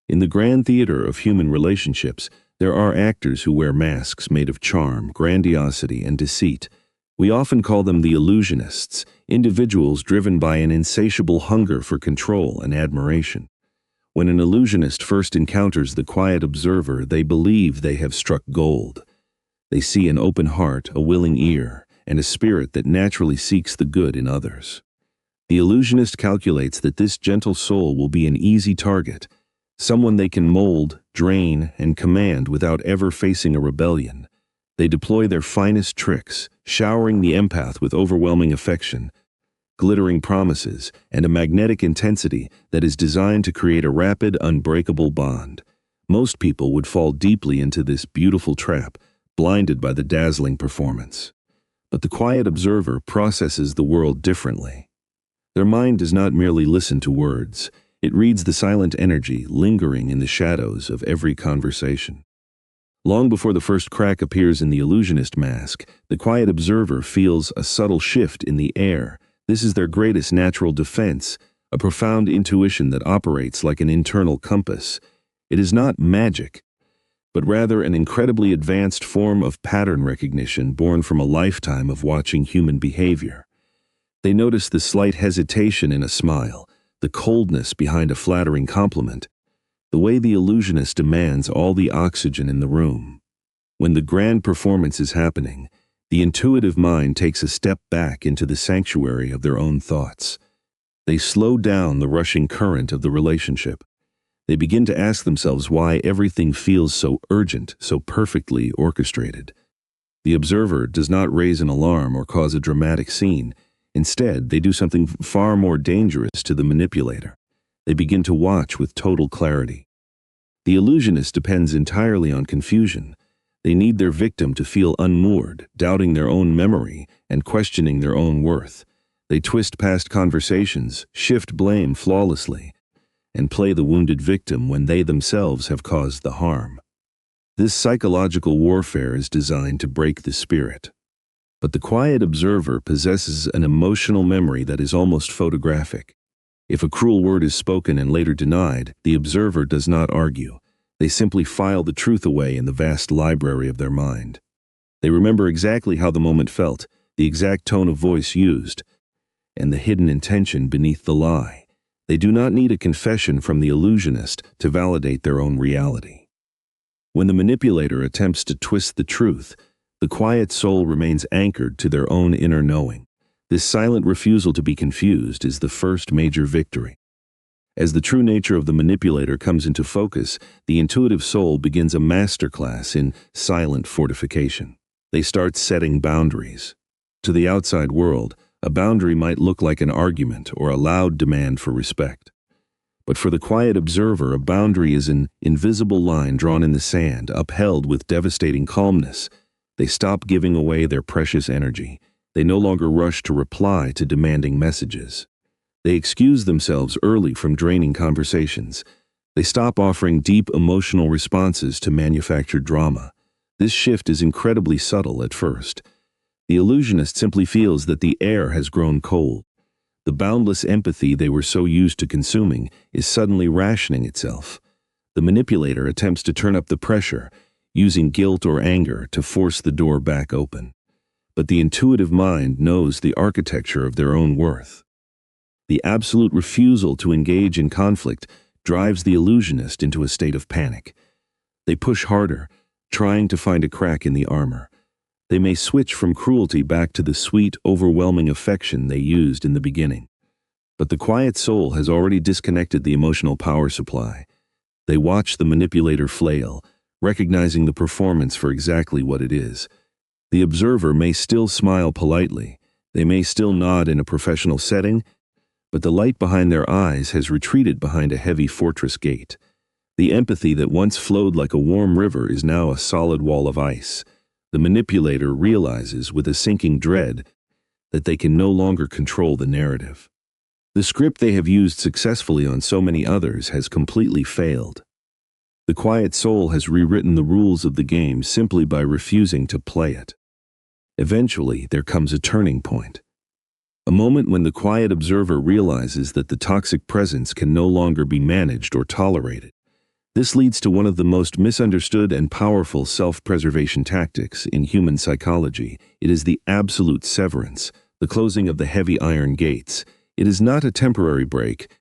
In the grand theater of human relationships, there are actors who wear masks made of charm, grandiosity, and deceit. We often call them the illusionists, individuals driven by an insatiable hunger for control and admiration. When an illusionist first encounters the quiet observer, they believe they have struck gold. They see an open heart, a willing ear, and a spirit that naturally seeks the good in others. The illusionist calculates that this gentle soul will be an easy target, someone they can mold, drain, and command without ever facing a rebellion. They deploy their finest tricks, showering the empath with overwhelming affection, glittering promises, and a magnetic intensity that is designed to create a rapid, unbreakable bond. Most people would fall deeply into this beautiful trap, blinded by the dazzling performance. But the quiet observer processes the world differently. Their mind does not merely listen to words. It reads the silent energy lingering in the shadows of every conversation. Long before the first crack appears in the illusionist mask, the quiet observer feels a subtle shift in the air. This is their greatest natural defense, a profound intuition that operates like an internal compass. It is not magic, but rather an incredibly advanced form of pattern recognition born from a lifetime of watching human behavior. They notice the slight hesitation in a smile, the coldness behind a flattering compliment, the way the illusionist demands all the oxygen in the room. When the grand performance is happening, the intuitive mind takes a step back into the sanctuary of their own thoughts. They slow down the rushing current of the relationship. They begin to ask themselves why everything feels so urgent, so perfectly orchestrated. The observer does not raise an alarm or cause a dramatic scene. Instead, they do something far more dangerous to the manipulator. They begin to watch with total clarity. The illusionist depends entirely on confusion. They need their victim to feel unmoored, doubting their own memory and questioning their own worth. They twist past conversations, shift blame flawlessly, and play the wounded victim when they themselves have caused the harm. This psychological warfare is designed to break the spirit. But the quiet observer possesses an emotional memory that is almost photographic. If a cruel word is spoken and later denied, the observer does not argue. They simply file the truth away in the vast library of their mind. They remember exactly how the moment felt, the exact tone of voice used, and the hidden intention beneath the lie. They do not need a confession from the illusionist to validate their own reality. When the manipulator attempts to twist the truth, the quiet soul remains anchored to their own inner knowing. This silent refusal to be confused is the first major victory. As the true nature of the manipulator comes into focus, the intuitive soul begins a masterclass in silent fortification. They start setting boundaries. To the outside world, a boundary might look like an argument or a loud demand for respect. But for the quiet observer, a boundary is an invisible line drawn in the sand, upheld with devastating calmness. They stop giving away their precious energy. They no longer rush to reply to demanding messages. They excuse themselves early from draining conversations. They stop offering deep emotional responses to manufactured drama. This shift is incredibly subtle at first. The illusionist simply feels that the air has grown cold. The boundless empathy they were so used to consuming is suddenly rationing itself. The manipulator attempts to turn up the pressure, using guilt or anger to force the door back open. But the intuitive mind knows the architecture of their own worth. The absolute refusal to engage in conflict drives the illusionist into a state of panic. They push harder, trying to find a crack in the armor. They may switch from cruelty back to the sweet, overwhelming affection they used in the beginning. But the quiet soul has already disconnected the emotional power supply. They watch the manipulator flail, recognizing the performance for exactly what it is. The observer may still smile politely. They may still nod in a professional setting, but the light behind their eyes has retreated behind a heavy fortress gate. The empathy that once flowed like a warm river is now a solid wall of ice. The manipulator realizes with a sinking dread that they can no longer control the narrative. The script they have used successfully on so many others has completely failed. The quiet soul has rewritten the rules of the game simply by refusing to play it. Eventually, there comes a turning point. A moment when the quiet observer realizes that the toxic presence can no longer be managed or tolerated. This leads to one of the most misunderstood and powerful self-preservation tactics in human psychology. It is the absolute severance, the closing of the heavy iron gates. It is not a temporary break,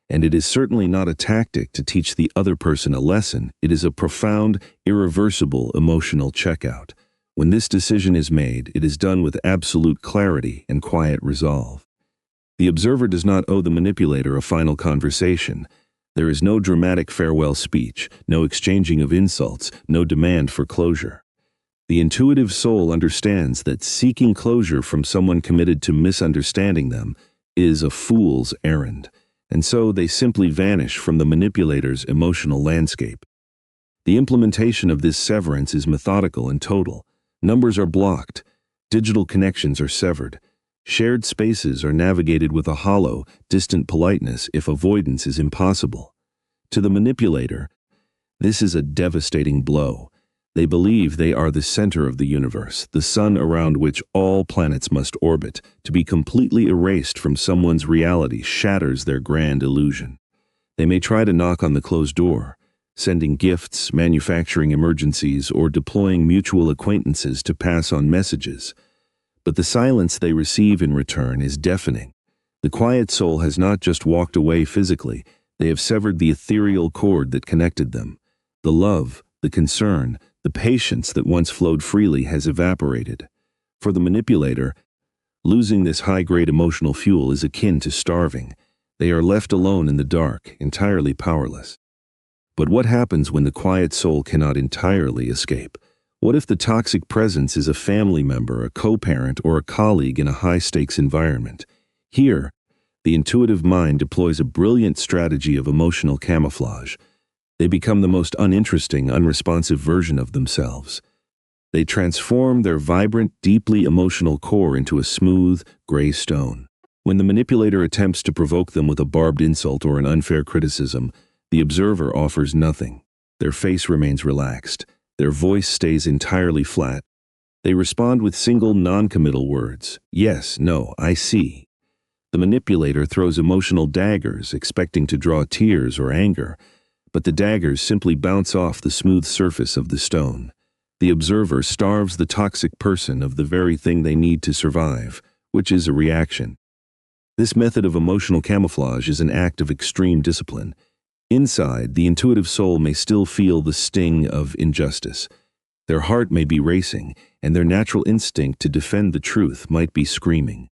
and it is certainly not a tactic to teach the other person a lesson. It is a profound, irreversible emotional checkout. When this decision is made, it is done with absolute clarity and quiet resolve. The observer does not owe the manipulator a final conversation. There is no dramatic farewell speech, no exchanging of insults, no demand for closure. The intuitive soul understands that seeking closure from someone committed to misunderstanding them is a fool's errand, and so they simply vanish from the manipulator's emotional landscape. The implementation of this severance is methodical and total. Numbers are blocked, digital connections are severed, shared spaces are navigated with a hollow, distant politeness if avoidance is impossible. To the manipulator, this is a devastating blow. They believe they are the center of the universe, the sun around which all planets must orbit. To be completely erased from someone's reality shatters their grand illusion. They may try to knock on the closed door, sending gifts, manufacturing emergencies, or deploying mutual acquaintances to pass on messages. But the silence they receive in return is deafening. The quiet soul has not just walked away physically, they have severed the ethereal cord that connected them. The love, the concern, the patience that once flowed freely has evaporated. For the manipulator, losing this high-grade emotional fuel is akin to starving. They are left alone in the dark, entirely powerless. But what happens when the quiet soul cannot entirely escape? What if the toxic presence is a family member, a co-parent, or a colleague in a high-stakes environment? Here, the intuitive mind deploys a brilliant strategy of emotional camouflage. They become the most uninteresting, unresponsive version of themselves. They transform their vibrant, deeply emotional core into a smooth, gray stone. When the manipulator attempts to provoke them with a barbed insult or an unfair criticism, the observer offers nothing. Their face remains relaxed. Their voice stays entirely flat. They respond with single, non-committal words. Yes, no, I see. The manipulator throws emotional daggers, expecting to draw tears or anger, but the daggers simply bounce off the smooth surface of the stone. The observer starves the toxic person of the very thing they need to survive, which is a reaction. This method of emotional camouflage is an act of extreme discipline. Inside, the intuitive soul may still feel the sting of injustice. Their heart may be racing, and their natural instinct to defend the truth might be screaming.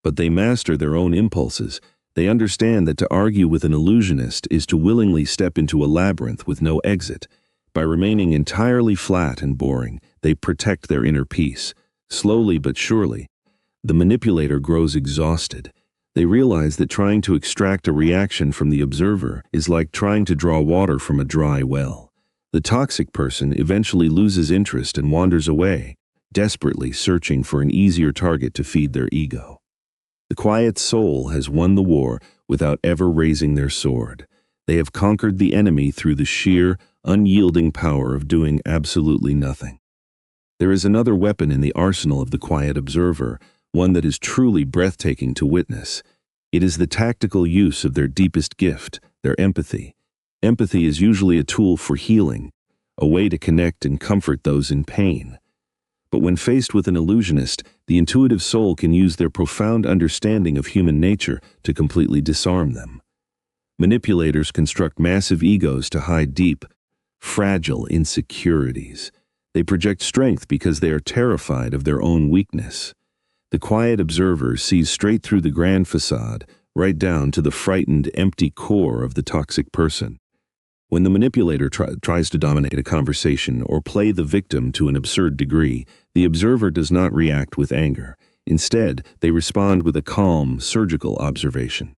But they master their own impulses. They understand that to argue with an illusionist is to willingly step into a labyrinth with no exit. By remaining entirely flat and boring, they protect their inner peace. Slowly but surely, the manipulator grows exhausted. They realize that trying to extract a reaction from the observer is like trying to draw water from a dry well. The toxic person eventually loses interest and wanders away, desperately searching for an easier target to feed their ego. The quiet soul has won the war without ever raising their sword. They have conquered the enemy through the sheer, unyielding power of doing absolutely nothing. There is another weapon in the arsenal of the quiet observer, one that is truly breathtaking to witness. It is the tactical use of their deepest gift, their empathy. Empathy is usually a tool for healing, a way to connect and comfort those in pain. But when faced with an illusionist, the intuitive soul can use their profound understanding of human nature to completely disarm them. Manipulators construct massive egos to hide deep, fragile insecurities. They project strength because they are terrified of their own weakness. The quiet observer sees straight through the grand facade, right down to the frightened, empty core of the toxic person. When the manipulator tries to dominate a conversation or play the victim to an absurd degree, the observer does not react with anger. Instead, they respond with a calm, surgical observation.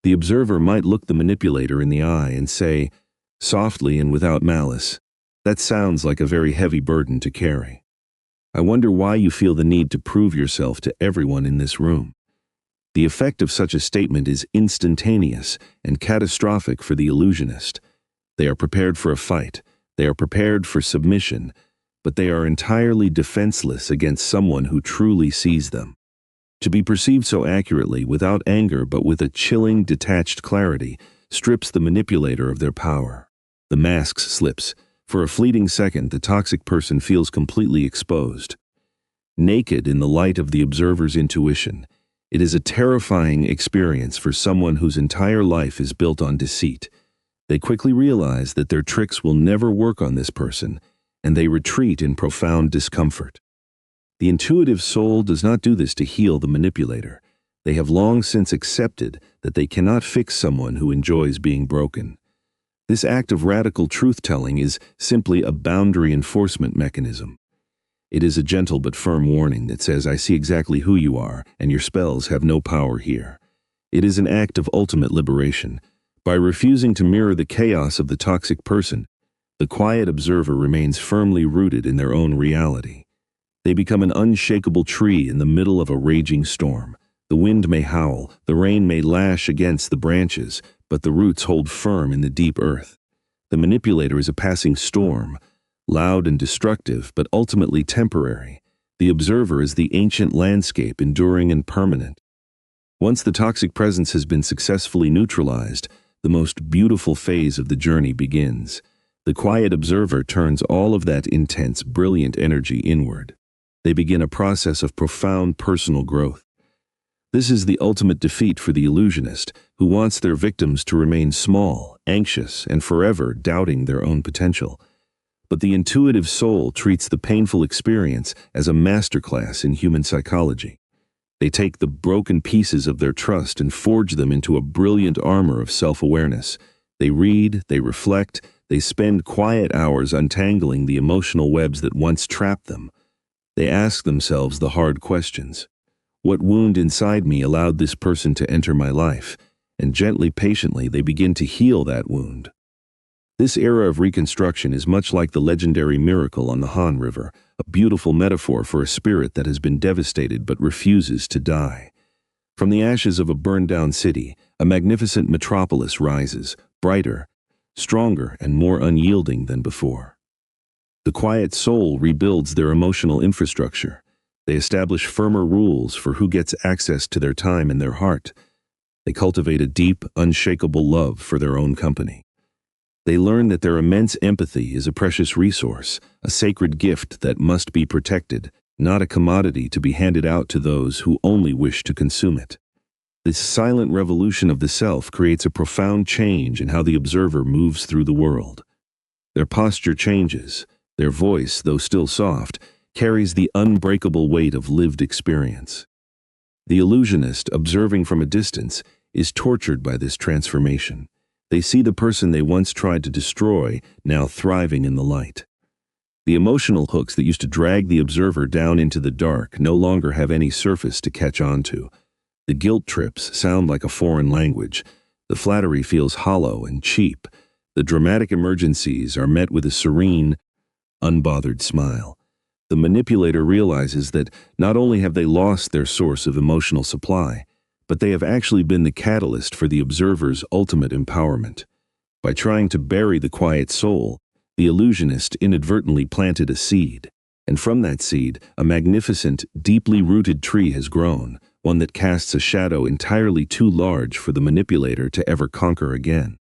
The observer might look the manipulator in the eye and say, softly and without malice, "That sounds like a very heavy burden to carry. I wonder why you feel the need to prove yourself to everyone in this room." The effect of such a statement is instantaneous and catastrophic for the illusionist. They are prepared for a fight, they are prepared for submission, but they are entirely defenseless against someone who truly sees them. To be perceived so accurately, without anger but with a chilling, detached clarity, strips the manipulator of their power. The mask slips. For a fleeting second, the toxic person feels completely exposed. Naked in the light of the observer's intuition, it is a terrifying experience for someone whose entire life is built on deceit. They quickly realize that their tricks will never work on this person, and they retreat in profound discomfort. The intuitive soul does not do this to heal the manipulator. They have long since accepted that they cannot fix someone who enjoys being broken. This act of radical truth-telling is simply a boundary enforcement mechanism. It is a gentle but firm warning that says, I see exactly who you are, and your spells have no power here. It is an act of ultimate liberation. By refusing to mirror the chaos of the toxic person, the quiet observer remains firmly rooted in their own reality. They become an unshakable tree in the middle of a raging storm. The wind may howl, the rain may lash against the branches, but the roots hold firm in the deep earth. The manipulator is a passing storm, loud and destructive, but ultimately temporary. The observer is the ancient landscape, enduring and permanent. Once the toxic presence has been successfully neutralized, the most beautiful phase of the journey begins. The quiet observer turns all of that intense, brilliant energy inward. They begin a process of profound personal growth. This is the ultimate defeat for the illusionist, who wants their victims to remain small, anxious, and forever doubting their own potential. But the intuitive soul treats the painful experience as a masterclass in human psychology. They take the broken pieces of their trust and forge them into a brilliant armor of self-awareness. They read, they reflect, they spend quiet hours untangling the emotional webs that once trapped them. They ask themselves the hard questions. What wound inside me allowed this person to enter my life? And gently, patiently, they begin to heal that wound. This era of reconstruction is much like the legendary miracle on the Han River, a beautiful metaphor for a spirit that has been devastated but refuses to die. From the ashes of a burned-down city, a magnificent metropolis rises, brighter, stronger, and more unyielding than before. The quiet soul rebuilds their emotional infrastructure. They establish firmer rules for who gets access to their time and their heart. They cultivate a deep, unshakable love for their own company. They learn that their immense empathy is a precious resource, a sacred gift that must be protected, not a commodity to be handed out to those who only wish to consume it. This silent revolution of the self creates a profound change in how the observer moves through the world. Their posture changes. Their voice, though still soft, carries the unbreakable weight of lived experience. The illusionist, observing from a distance, is tortured by this transformation. They see the person they once tried to destroy now thriving in the light. The emotional hooks that used to drag the observer down into the dark no longer have any surface to catch onto. The guilt trips sound like a foreign language. The flattery feels hollow and cheap. The dramatic emergencies are met with a serene, unbothered smile. The manipulator realizes that not only have they lost their source of emotional supply, but they have actually been the catalyst for the observer's ultimate empowerment. By trying to bury the quiet soul, the illusionist inadvertently planted a seed, and from that seed, a magnificent, deeply rooted tree has grown, one that casts a shadow entirely too large for the manipulator to ever conquer again.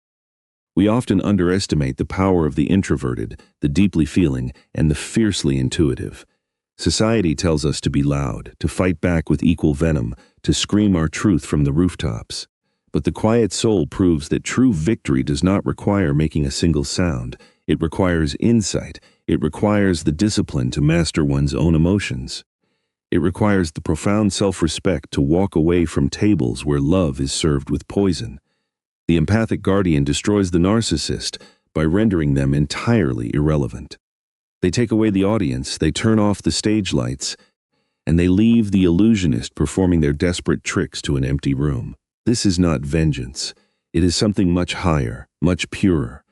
We often underestimate the power of the introverted, the deeply feeling, and the fiercely intuitive. Society tells us to be loud, to fight back with equal venom, to scream our truth from the rooftops. But the quiet soul proves that true victory does not require making a single sound. It requires insight. It requires the discipline to master one's own emotions. It requires the profound self-respect to walk away from tables where love is served with poison. The empathic guardian destroys the narcissist by rendering them entirely irrelevant. They take away the audience, they turn off the stage lights, and they leave the illusionist performing their desperate tricks to an empty room. This is not vengeance. It is something much higher, much purer.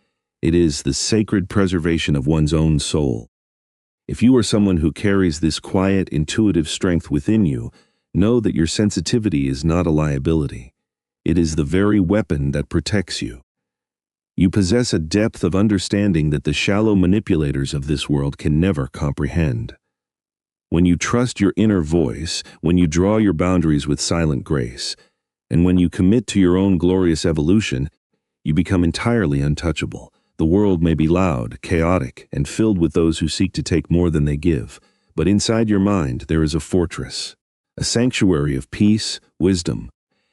It is the sacred preservation of one's own soul. If you are someone who carries this quiet, intuitive strength within you, know that your sensitivity is not a liability. It is the very weapon that protects you. You possess a depth of understanding that the shallow manipulators of this world can never comprehend. When you trust your inner voice, when you draw your boundaries with silent grace, and when you commit to your own glorious evolution, you become entirely untouchable. The world may be loud, chaotic, and filled with those who seek to take more than they give, but inside your mind there is a fortress, a sanctuary of peace, wisdom,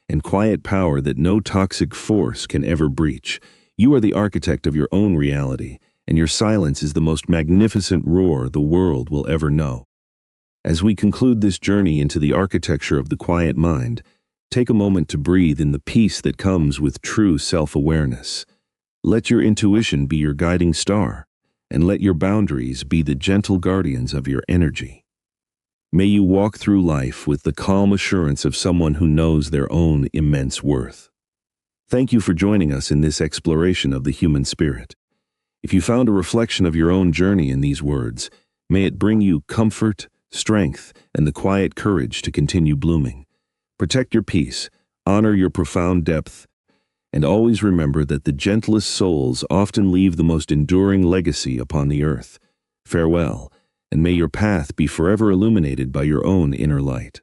and quiet power that no toxic force can ever breach. You are the architect of your own reality, and your silence is the most magnificent roar the world will ever know. As we conclude this journey into the architecture of the quiet mind, take a moment to breathe in the peace that comes with true self-awareness. Let your intuition be your guiding star, and let your boundaries be the gentle guardians of your energy. May you walk through life with the calm assurance of someone who knows their own immense worth. Thank you for joining us in this exploration of the human spirit. If you found a reflection of your own journey in these words, may it bring you comfort, strength, and the quiet courage to continue blooming. Protect your peace, honor your profound depth, and always remember that the gentlest souls often leave the most enduring legacy upon the earth. Farewell, and may your path be forever illuminated by your own inner light.